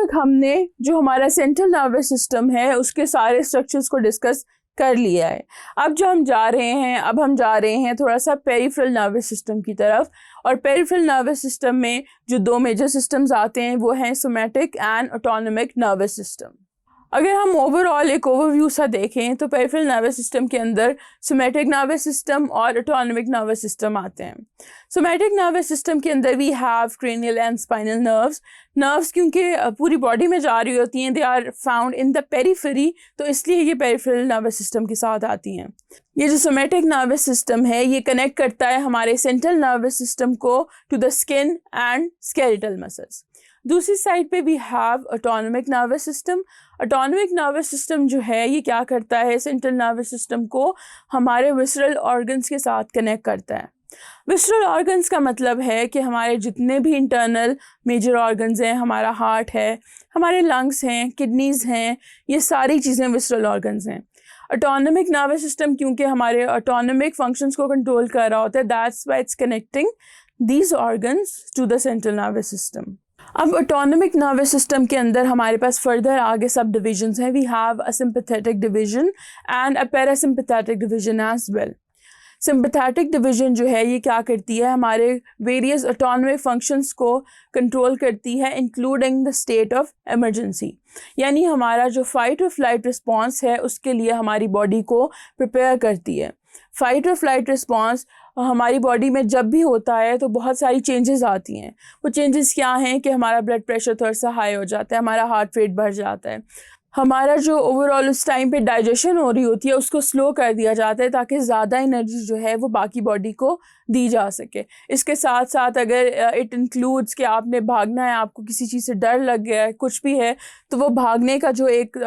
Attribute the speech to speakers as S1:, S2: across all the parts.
S1: तक हमने जो हमारा सेंट्रल नर्वस सिस्टम है उसके सारे स्ट्रक्चर्स को डिस्कस कर लिया है। अब जो हम जा रहे हैं थोड़ा सा पेरिफेरल नर्वस सिस्टम की तरफ। और पेरिफेरल नर्वस सिस्टम में जो दो मेजर सिस्टम्स आते हैं वो हैं somatic and autonomic nervous system. अगर हम ओवरऑल एक ओवरव्यू सा देखें तो पेरिफेरल नर्वस सिस्टम के अंदर सोमैटिक नर्वस सिस्टम और ऑटोनोमिक नर्वस सिस्टम आते हैं। सोमैटिक नर्वस सिस्टम के अंदर we have cranial and spinal nerves क्योंकि पूरी बॉडी में जा रही होती हैं, they are found in the periphery, तो इसलिए ये पेरिफेरल नर्वस सिस्टम के साथ आती हैं। ये जो सोमैटिक नर्वस सिस्टम है ये कनेक्ट करता है हमारे सेंट्रल नर्वस सिस्टम को to the skin and skeletal muscles. दूसरी साइड पे we have autonomic nervous system. Autonomic nervous system जो है ये क्या करता है, सेंट्रल नर्वस सिस्टम को हमारे विसरल ऑर्गन्स के साथ कनेक्ट करता है। विसरल ऑर्गन्स का मतलब है कि हमारे जितने भी इंटरनल मेजर ऑर्गन्स हैं, हमारा हार्ट है, हमारे लंग्स हैं, किडनीज़ हैं, ये सारी चीज़ें विसरल ऑर्गन्स हैं। ऑटोनोमिक नर्वस सिस्टम क्योंकि हमारे ऑटोनोमिक फंक्शंस को कंट्रोल कर रहा होता है, that's why it's connecting these organs to the central nervous system. अब ऑटोनोमिक नर्वस सिस्टम के अंदर हमारे पास फर्दर आगे सब डिविजन्स हैं। We have a sympathetic division and a parasympathetic division as well. Sympathetic division जो है ये क्या करती है, हमारे वेरियस ऑटोनोमिक फंक्शंस को कंट्रोल करती है including the state of emergency. यानी हमारा जो फाइट और फ्लाइट रिस्पॉन्स है उसके लिए हमारी बॉडी को प्रिपेयर करती है। फाइट और फ्लाइट रिस्पॉन्स हमारी बॉडी में जब भी होता है तो बहुत सारी चेंजेस आती हैं। वो चेंजेस क्या हैं कि हमारा ब्लड प्रेशर थोड़ा सा हाई हो जाता है, हमारा हार्ट रेट बढ़ जाता है, हमारा जो ओवरऑल उस टाइम पे डाइजेशन हो रही होती है उसको स्लो कर दिया जाता है ताकि ज़्यादा एनर्जी जो है वो बाकी बॉडी को दी जा सके। इसके साथ साथ अगर इट इंक्लूड्स कि आपने भागना है, आपको किसी चीज़ से डर लग गया है, कुछ भी है, तो वो भागने का जो एक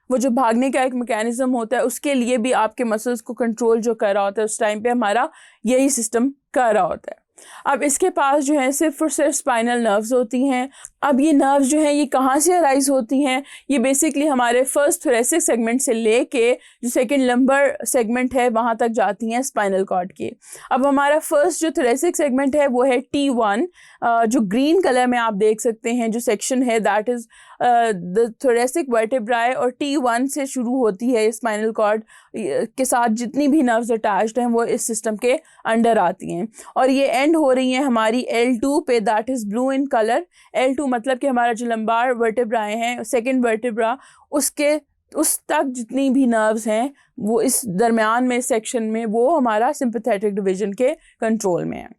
S1: मैकेनिज़्म होता है उसके लिए भी आपके मसल्स को कंट्रोल जो कर रहा होता है उस टाइम पे हमारा यही सिस्टम कर रहा होता है। अब इसके पास जो है सिर्फ और सिर्फ स्पाइनल नर्व्स होती हैं। अब ये नर्व्स जो हैं ये कहाँ से अराइज होती हैं, ये बेसिकली हमारे फर्स्ट थोरेसिक सेगमेंट से लेके जो सेकंड लंबर सेगमेंट है वहाँ तक जाती हैं स्पाइनल कॉर्ड के। अब हमारा फर्स्ट जो थोरेसिक सेगमेंट है वो है T1, जो ग्रीन कलर में आप देख सकते हैं जो सेक्शन है दैट इज़ द थोरेसिक वर्टेब्राई, और T1 से शुरू होती है स्पाइनल कॉर्ड के साथ जितनी भी नर्व्स अटैच्ड हैं वो इस सिस्टम के अंडर आती हैं और ये एंड हो रही हैं हमारी L2 पे, that is blue in colour. L2 मतलब कि हमारा जो लंबार वर्टेब्राए हैं, सेकंड वर्टेब्रा, उसके उस तक जितनी भी नर्व्स हैं वो इस दरमियान में सेक्शन में वो हमारा सिंपैथेटिक डिवीजन के कंट्रोल में है।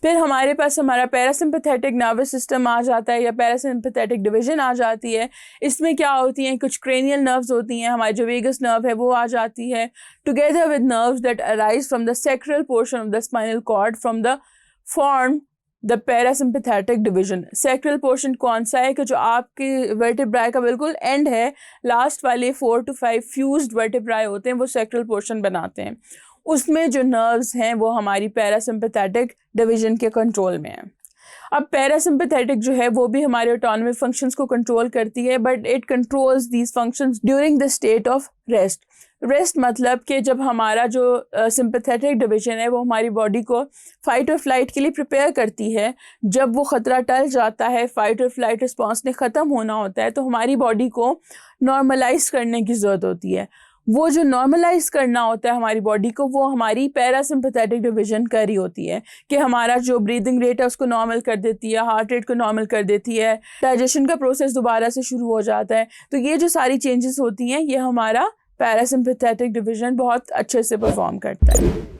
S1: फिर हमारे पास हमारा पैरासिम्पैथेटिक नर्वस सिस्टम आ जाता है या पैरासिम्पैथेटिक डिवीजन आ जाती है। इसमें क्या होती हैं, कुछ क्रेनियल नर्व्स होती हैं, हमारी जो वेगस नर्व है वो आ जाती है together with nerves that arise from the sacral portion of the spinal cord from the form the parasympathetic division. Sacral portion कौन सा है कि जो आपके वर्टेब्राई का बिल्कुल एंड है, लास्ट वाले 4 to 5 फ्यूज्ड वर्टेब्राई होते हैं वो सैक्रल पोर्शन बनाते हैं। उसमें जो नर्व्स हैं वो हमारी पैरासिम्पैथेटिक डिवीजन के कंट्रोल में है। अब पैरासिम्पैथेटिक जो है वो भी हमारे ऑटोनोमिक फंक्शंस को कंट्रोल करती है, but it controls these functions during the state of rest. Rest मतलब कि जब हमारा जो सिंपैथेटिक डिवीजन है वो हमारी बॉडी को फ़ाइट और फ्लाइट के लिए प्रिपेयर करती है। जब वो ख़तरा टल जाता है, फ़ाइट और फ्लाइट रिस्पॉन्स ने ख़त्म होना होता है, तो हमारी बॉडी को नॉर्मलाइज करने की ज़रूरत होती है। वो जो नॉर्मलाइज करना होता है हमारी बॉडी को वो हमारी पैरासिम्पैथेटिक डिवीजन कर रही होती है कि हमारा जो ब्रीदिंग रेट है उसको नॉर्मल कर देती है, हार्ट रेट को नॉर्मल कर देती है, डाइजेशन का प्रोसेस दोबारा से शुरू हो जाता है। तो ये जो सारी चेंजेस होती हैं ये हमारा पैरासिम्पैथेटिक डिवीजन बहुत अच्छे से परफॉर्म करता है।